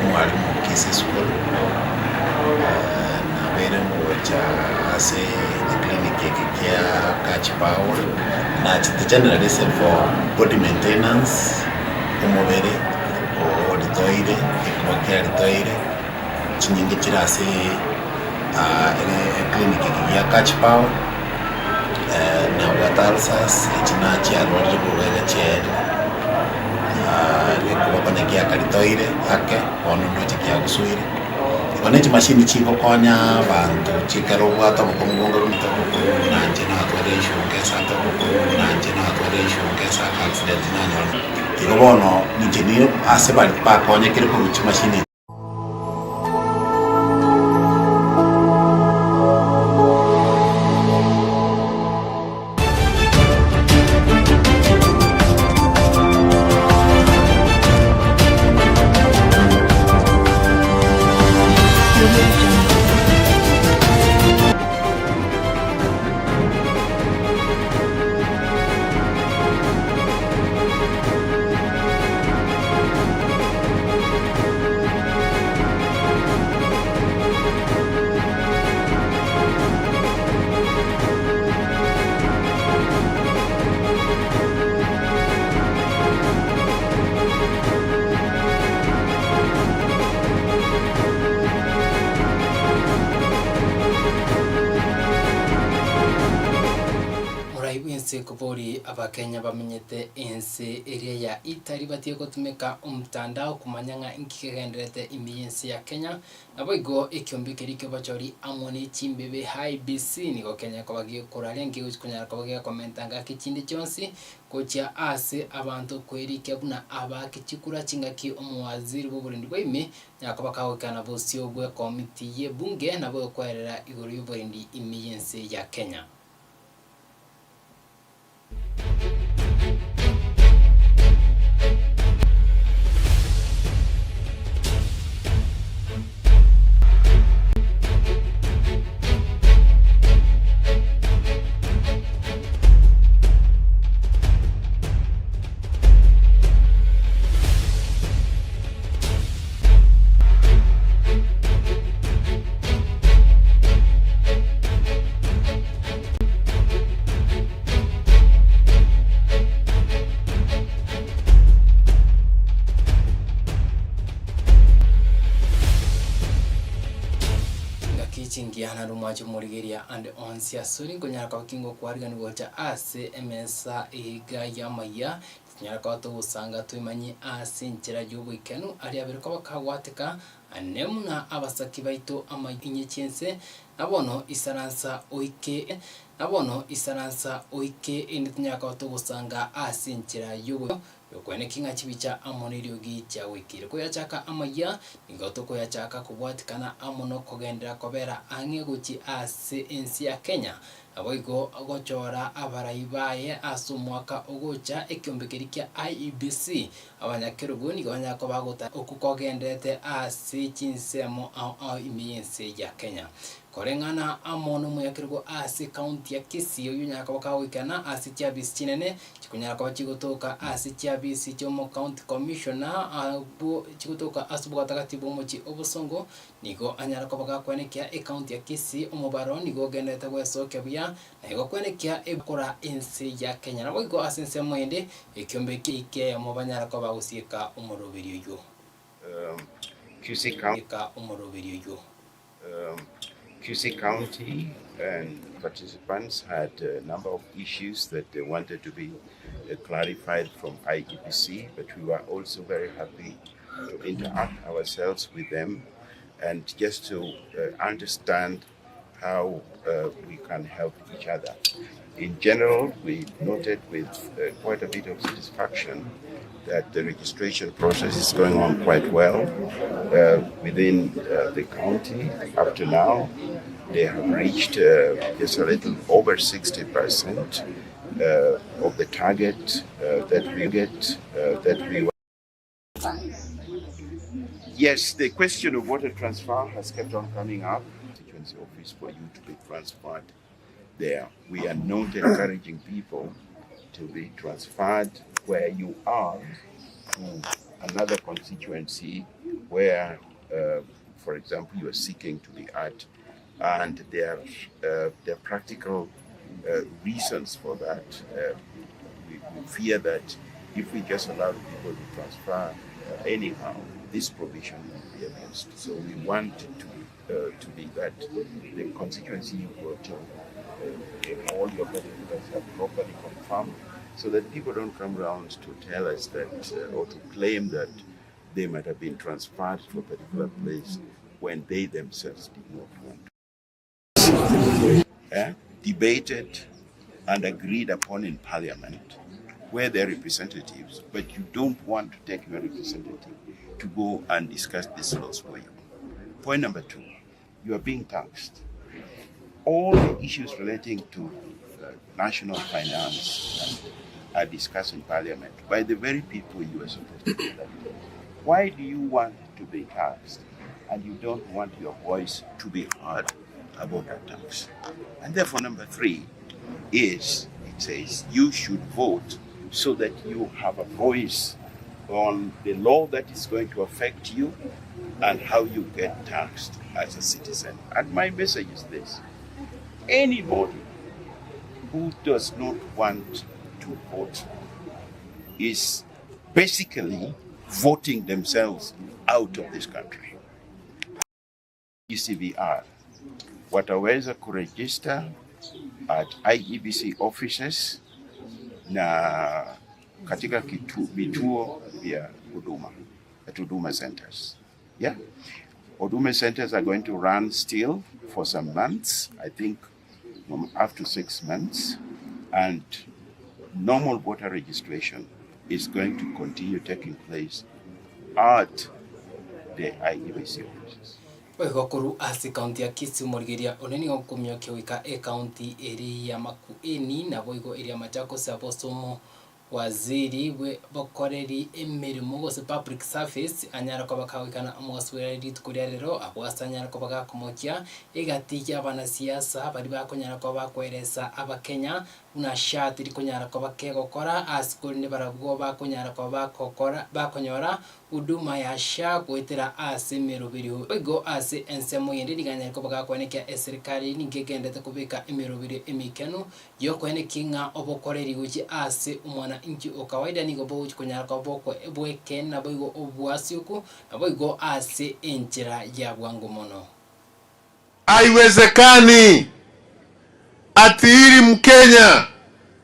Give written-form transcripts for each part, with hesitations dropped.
mwalimu Kisi School na bere moja ase clinic kia catch power na the general reason for body maintenance umubere o litoire kwa litoire chinyingi chirase clinic kia catch power na watalsas china chia rwari bwega chere kubakonekia kalitoire ake ono ndoche kia guswire onechi machine chiko konya bantu chikero bwata bukongongo rumito nanje na atoration kesa to nanje na atoration kesa accident nanyo tiko bono engineer ase bali pa konya kire ko machine. Kubori abakenya bamenyete ense area ya itari batie gutumika umtandao kumanyanga inkigenderete imiyensi ya Kenya naboigo ikyombikeri kyo bachori amoni chimbebe high BC niko Kenya ko bagiye kurare ngiye kunya ko bagiye komentanga kichindi cyonsi kocha ase abantu kwerike buna abakikikura chingaki omwaziri b'uburindi bw'ime yakabakawekana bosi ogwe komiti ye bunge nabo kwerera iguru y'uburindi imiyensi ya Kenya. Chingiana rumacho murigeria and onsia suri konyaka kingo kwarigani gocha ase emesa iga ya Amayia nyaka to usanga tuimanyi ase nchera y'ubwikenu ari abiriko bakagwateka anemuna abasaki baito Amayia Chinsa nabono isaransa oike ininyaka to usanga ase nchera y'ubwikenu yokwene kinga chibicha amonirio gicha wikire ko yachaka Amayia ingoto ko yachaka kubwatikana amono kogendera kobera ange guchi ase ensi ya Kenya aboigo agochora abarayibaye asu mwaka ogocha ekyombekerikia IEBC abanyakiruguni gonyako bagota okukogendete ase chinsemo imiyense ya Kenya korengana amono muyakirgo ase county ya Kisii yunyaka bakawikana ase chabisi chinene chikunyaka bachigotoka ase chabisi chomo county commissioner abo chikutoka asubwatakatibu mochi obusongo nigo anyarako bakakwenekia county ya Kisii omubaro nigo gendete gwesoke bya nigo kwenekia ekora ensi ya Kenya nabo igo ase nsemo ende ekyombekike mu banyarako bagusika umurubiri yo Chinsa County and participants had a number of issues that they wanted to be clarified from IEBC, but we were also very happy to interact ourselves with them and just to understand how we can help each other. In general, we noted with quite a bit of satisfaction that the registration process is going on quite well within the county. Up to now, they have reached just a little over 60% of the target that we Yes, the question of water transfer has kept on coming up. Constituency office for you to be transferred there. We are not encouraging people to be transferred where you are to another constituency where, for example, you are seeking to be at, and there are practical reasons for that. We fear that if we just allow people to transfer anyhow, this provision will be abused. So we want to be that the constituency you go to, all your particulars are properly confirmed, so that people don't come around to tell us that or to claim that they might have been transferred to a particular place when they themselves did not want to. Debated and agreed upon in Parliament, where they're representatives, but you don't want to take your representative to go and discuss these laws for you. Point number 2, you are being taxed. All the issues relating to national finance are discussed in Parliament by the very people you are supposed to be elected. Why do you want to be taxed and you don't want your voice to be heard about that tax? And therefore, number 3 is, it says, you should vote so that you have a voice on the law that is going to affect you and how you get taxed as a citizen. And my message is this: anybody who does not want to vote is basically voting themselves out of this country. ECVR wataweza kuregister at IEBC offices na katika vituo vya huduma, at Huduma centers. Yeah, Huduma centers are going to run still for some months, I think up to 6 months, and normal voter registration is going to continue taking place at the IEBC offices. Wegokuru asi county ya Kisumu rigiria oneni okumyo kiwika county area Makueni na boigo area Machakos abosomo waziri we bokoreri emirimo gose public service anyara ko bakawikana amwaswera rit kuriarero abwasanyara ko bagakomokia igati abana siasa bari bakonyara ko bakweresa abakenya una shati rikonyara ko bakegokora askuri ne barabwo bakonyara ko bakokora bakonyora huduma ya sha kwetera ase merobiri ego ase ensemo yende diganya ko bagakweneka serikali ningegendete kubika emirobiri emikeno yo kwenekinga obokoreri uchi ase umwana inchi okawaida nigo bo kunyara ko boko ebweken na boigo obwasiuku na boigo ase enchera ya bwangu mono. Haiwezekani ati ili Mkenya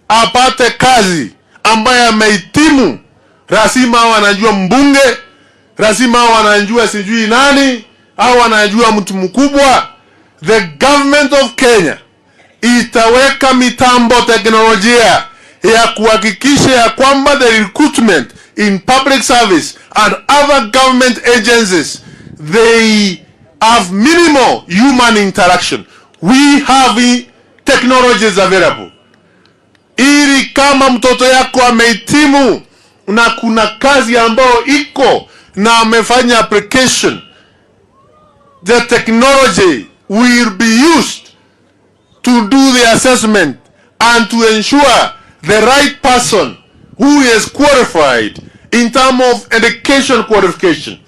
apate kazi ambaye amehitimu, lazima wanajua mbunge, lazima wanajua sijui nani, au wanajua mtu mkubwa. The government of Kenya itaweka mitambo teknolojia ya kuhakikisha ya kwamba the recruitment in public service and other government agencies, they have minimal human interaction. We have technologies available. Ili kama mtoto yako amehitimu na kuna kazi ambayo iko na amefanya application, the technology will be used to do the assessment and to ensure the right person who is qualified in terms of education qualification,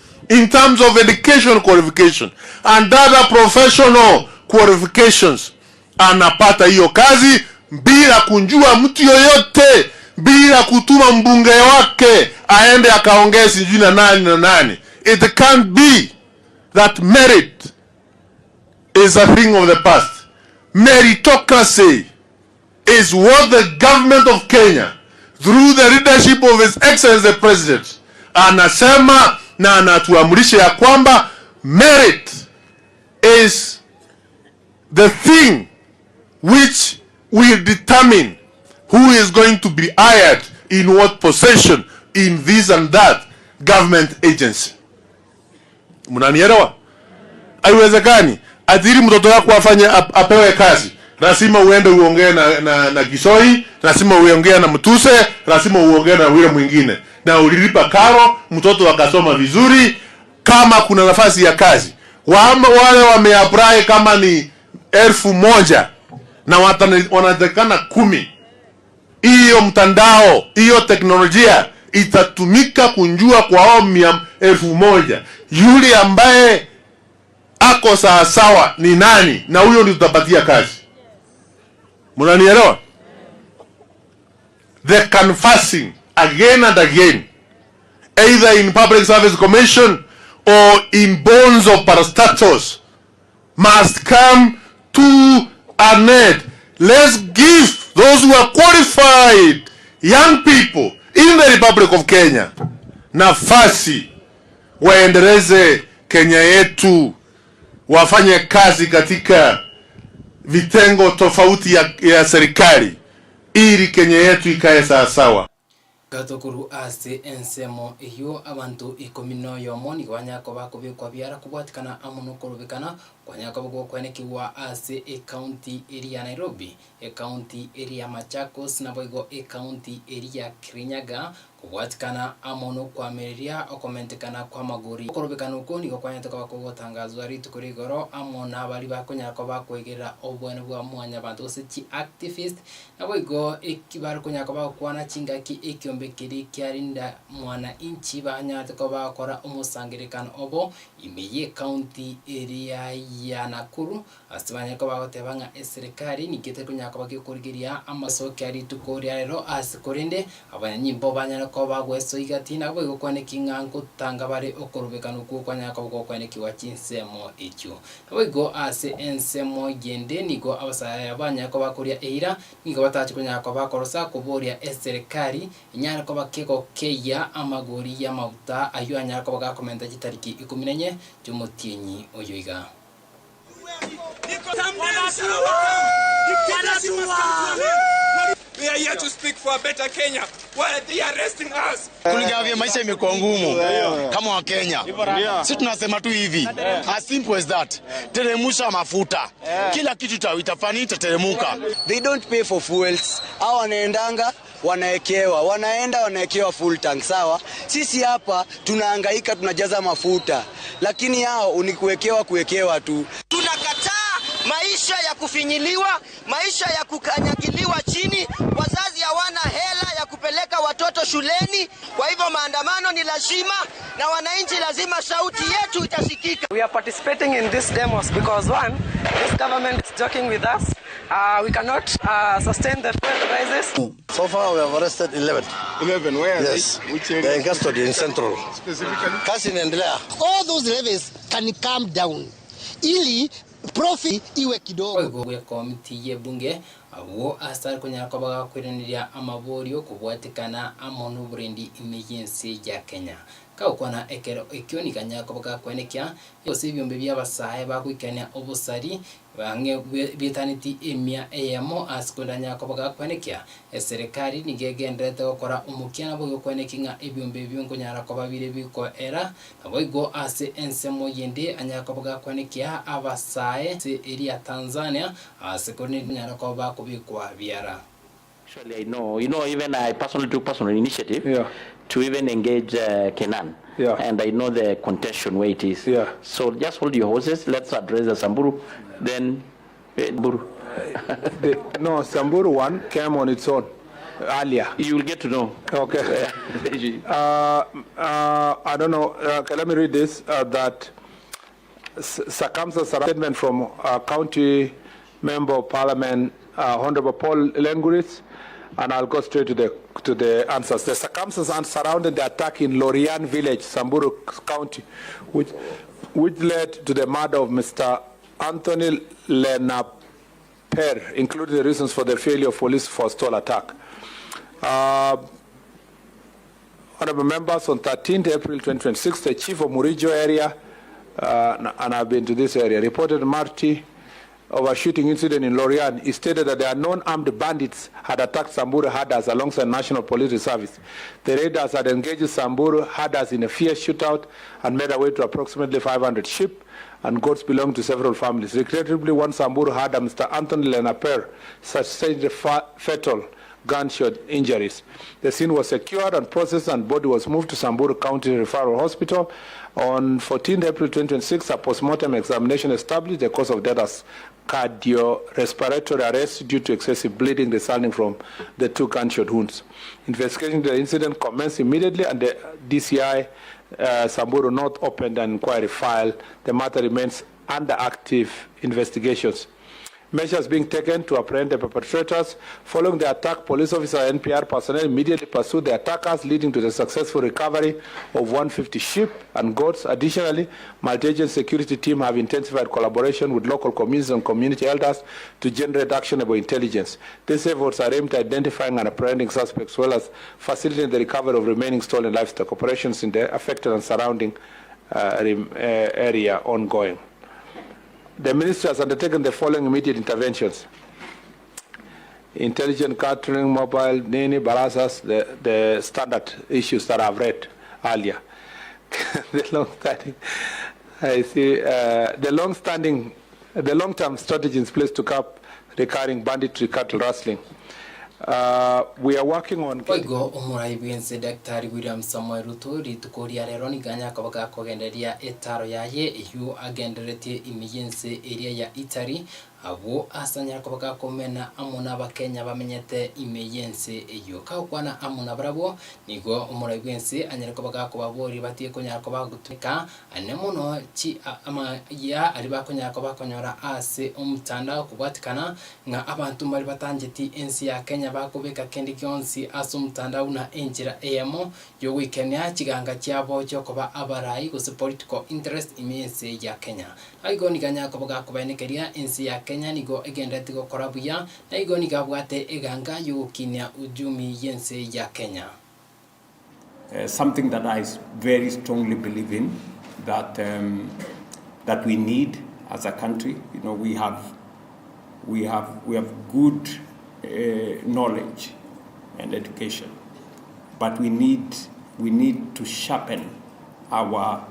and other professional qualifications, anapata hiyo kazi bila kunjua mtu yoyote, bila kutuma mbunge wake aende akaongea sijui na nani. It can't be that merit is a thing of the past. Meritocracy is what the government of Kenya, through the leadership of His Excellency the President, anasema na anatuamrisha ya kwamba merit is the thing which will determine who is going to be hired in what position in this and that government agency. Mnanielewa? Haiwezekani adhiri mtoto wako afanye apewe kazi, lazima uende uongee na Kisoi, lazima uongee na Mtuse, lazima uongee na yule mwingine, na ulilipa karo mtoto akasoma vizuri. Kama kuna nafasi ya kazi, wale wameapply kama ni 1,000 na wanatakana 10, hiyo mtandao, hiyo teknolojia itatumika kunjua kwa hao 1,000 yule ambaye ako sawasawa ni nani, na huyo ndio tutapatia kazi. Mnanielewa? The canvassing again and again, either in Public Service Commission or in bonds of parastatus, must come to an end. Let's give those who are qualified young people in the Republic of Kenya nafasi waendeleze Kenya yetu, wafanye kazi katika vitengo tofauti ya serikali ili Kenya yetu ikae sawa. Gatokuru ase ensemo iyo abantu 11 ni kwanyako bakubikwa byara kubwatikana amuno korobekana kwanyako bwo kwenekiwa ase county area Nairobi, county area Machakos na boigo county area Kirinyaga kubwatikana amuno kwa meria okomentekana kwa maguri korobekana uko ni kwanyako bakugotangazwa ritu kuri goro amona bali bakonyako bakwegera obwene bwa mwanya bantu se activist na boigo ekibar konyako bakwana chingaki ekyombekeri kyarinda mwana inchi banyate ko bakora umusangirikano obo imiye county area ya Nakuru asibanye ko bagotebanga eserikali nikete kunyako bakikurigiria amasoke ari tukoria rero asikorinde abanyimbo banyana ko bagweso igatina bo gukwane kingango tanga bare okorubekano ku kwanyako gukwane kiwa chinsemo ichu boigo ase ensemo gende nigo abasaya banyako bakuria eira nigo batachi kunyako bakorosa kuboria eserikali inyana ko bakeko keya amagori ya mauta ayo anyako bagakomenta gitariki 14 Jumutienyi oyoiga. We are here to speak for a better Kenya. Why are they arresting us? Kulingavya maisha imekuwa ngumu kama wa Kenya. Sisi tunasema tu hivi, as simple as that. Teremusha mafuta. Kila kitu itafani itateremuka. They don't pay for fuels. Hao wanaendanga wanaekewa full tank, sawa? Sisi hapa tunahangaika tunajaza mafuta. Lakini hao kuwekewa tu. Tunakataa maisha ya kufinyiliwa, maisha ya kukanyagiliwa chini. Wazazi hawana hela ya kupeleka watoto shuleni. Kwa hivyo maandamano ni lazima na wananchi lazima sauti yetu itasikika. We are participating in this demos because one, this government is joking with us. We cannot sustain the fuel prices. So far we have arrested 11. 11, where are yes. they? Which area? They're in custody in Central. Specifically? Kasi inaendelea. All those levies can come down ili profit iwe kidogo. Kwa komiti ye bunge abo asar kunyako bagakwiranira amaborio kubwatikana amono burendi emergency ya Kenya kaukwana ekero ekioni kanyako bagakwenekia yose byombe byabasaye bakwikania obusari bange bitaniti emia eyamo askonda nyako bagakwenekia eserikali nigegendete gukora umukiana bwo kwenekinga ebyombe byongo nyarako babire biko era naboigo ase ensemo yende anyako bagakwenekia abasaye se area Tanzania asekoni nyarako bakubikwa biara. Actually, I know, even I personally took personal initiative to even engage Kenan. And I know the contention where it is. So just hold your horses. Let's address the Samburu. Then, Buru. No, Samburu one came on its own earlier. You will get to know. Okay. I don't know. Okay, let me read this. That circumstances statement from County Member of Parliament, Honorable Paul Lenguris. And I'll go straight to the answers. The circumstances surrounding the attack in Lorian village, Samburu County, which led to the murder of Mr. Anthony Lenaper, including the reasons for the failure of police forestall attack. Honorable members, on 13th April 2026, the chief of Murijo area, and I've been to this area, reported Marty of a shooting incident in Lorian. He stated that the unknown armed bandits had attacked Samburu herders alongside National Police Reservice. The raiders had engaged Samburu herders in a fierce shootout and made away to approximately 500 sheep and goats belonging to several families. Regrettably, one Samburu herder, Mr. Anthony Lenaper, sustained a fatal gunshot injuries. The scene was secured and processed, and body was moved to Samburu County Referral Hospital. On 14 April 2026, a postmortem examination established the cause of death as cardiorespiratory arrest due to excessive bleeding resulting from the 2 gunshot wounds. Investigation into the incident commenced immediately, and the DCI Samburu North opened an inquiry file. The matter remains under active investigations. Measures being taken to apprehend the perpetrators. Following the attack, police officer and NPR personnel immediately pursued the attackers, leading to the successful recovery of 150 sheep and goats. Additionally, multi-agency security team have intensified collaboration with local communities and community elders to generate actionable intelligence. These efforts are aimed at identifying and apprehending suspects, as well as facilitating the recovery of remaining stolen livestock. Operations in the affected and surrounding area ongoing. The ministry has undertaken the following immediate interventions: intelligent catering, mobile, Nini, Barasas, the standard issues that I've read earlier. The long-term strategy in place to cap recurring banditry, cattle rustling. We are working on Oigo umurai bwense Daktari William Samuel Ruto ritukuria rero niganya kabaga kogenderia etaro yaye iyu agenderetie imiyense area ya Itari abo asanya kabaga komena amuna bakenya bamenyete imiyense iyo kakwana amuna bravo nigo umurai bwense anyere kabaga kubabori batie konya kabaga gutuka anemuno chi Amayia ari bakonya kabaga konyora ase umutanda kubwatikana nga abantu bari batangeti ensi ya Kenya bakubeka kendi kyonsi asumtanda una enjira emo yo wikenya kiganga cyabo cyo kuba abarayi gose political interest imense ya Kenya aigo niganya kubaga kubanekeria ensi ya Kenya nigo egenda tigo korabuya na igo nigabwate eganga yo kinya ujumi yense ya Kenya. Something that I very strongly believe in, that that we need as a country. You know, we have good knowledge and education, but we need to sharpen our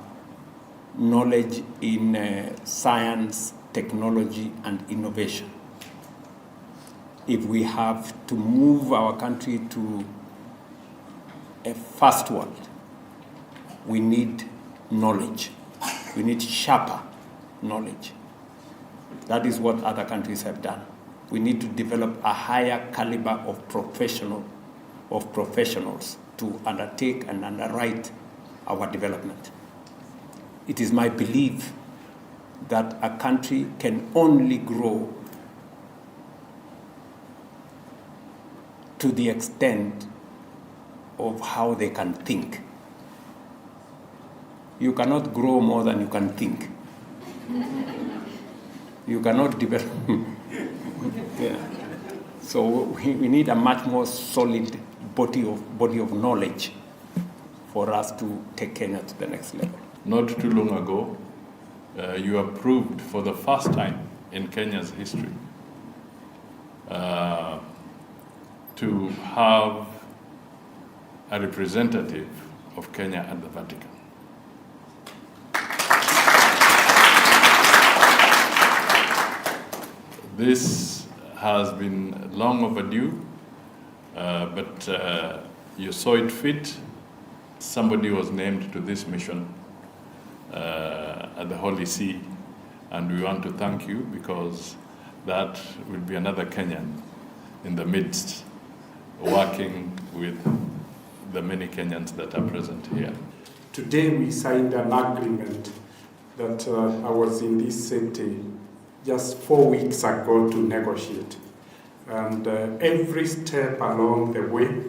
knowledge in science, technology, and innovation. If we have to move our country to a first world, we need knowledge. We need sharper knowledge. That is what other countries have done. We need to develop a higher caliber of professionals to undertake and underwrite our development. It is my belief that a country can only grow to the extent of how they can think. You cannot grow more than you can think. You cannot develop. Yeah. So we need a much more solid body of knowledge for us to take Kenya to the next level. Not too long ago, you approved for the first time in Kenya's history to have a representative of Kenya at the Vatican. This has been long overdue, but you saw it fit. Somebody was named to this mission at the Holy See, and we want to thank you because that will be another Kenyan in the midst, working with the many Kenyans that are present here. Today we signed an agreement that I was in this city just 4 weeks ago to negotiate. And every step along the way,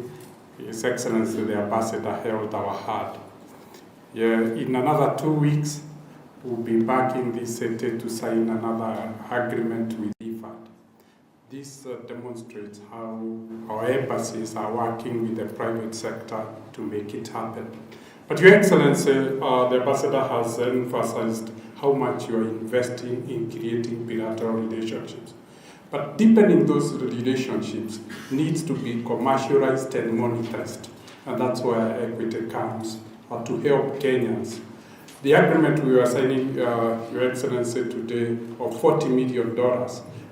His Excellency the Ambassador held our hand. Yeah, in another 2 weeks, we'll be back in this city to sign another agreement with IFAD. This demonstrates how our embassies are working with the private sector to make it happen. But Your Excellency, the Ambassador has emphasized how much you are investing in creating bilateral relationships. But deepening those relationships needs to be commercialized and monetized. And that's where equity comes, to help Kenyans The agreement we were signing, Your Excellency, today of $40 million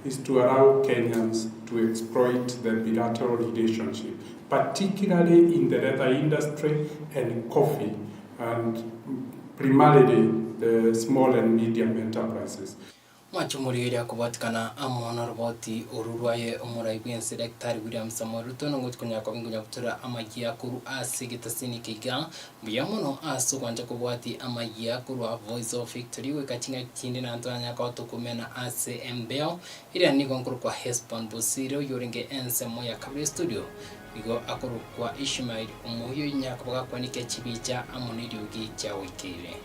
is to allow Kenyans to exploit the bilateral relationship, particularly in the leather industry and coffee, and primarily the small and medium enterprises. Mwachumuria kubatikana amona roboti ururwaye umuraibwense Daktari William Samoei Ruto ngo kunya kwa bingunya kutura Amayia kuru asigitasini kiga biyamono aso kwanja kubwati Amayia kuru a Voice of Victory we katinga kindi na antanya kwa tukumena ACMBL ila niko nkuru kwa Hespan Bosiro yoringe ense moya kabri studio bigo akuru kwa Ishmael umuyo nyakabwa kwa nike chibicha amonirio gi cha wikire.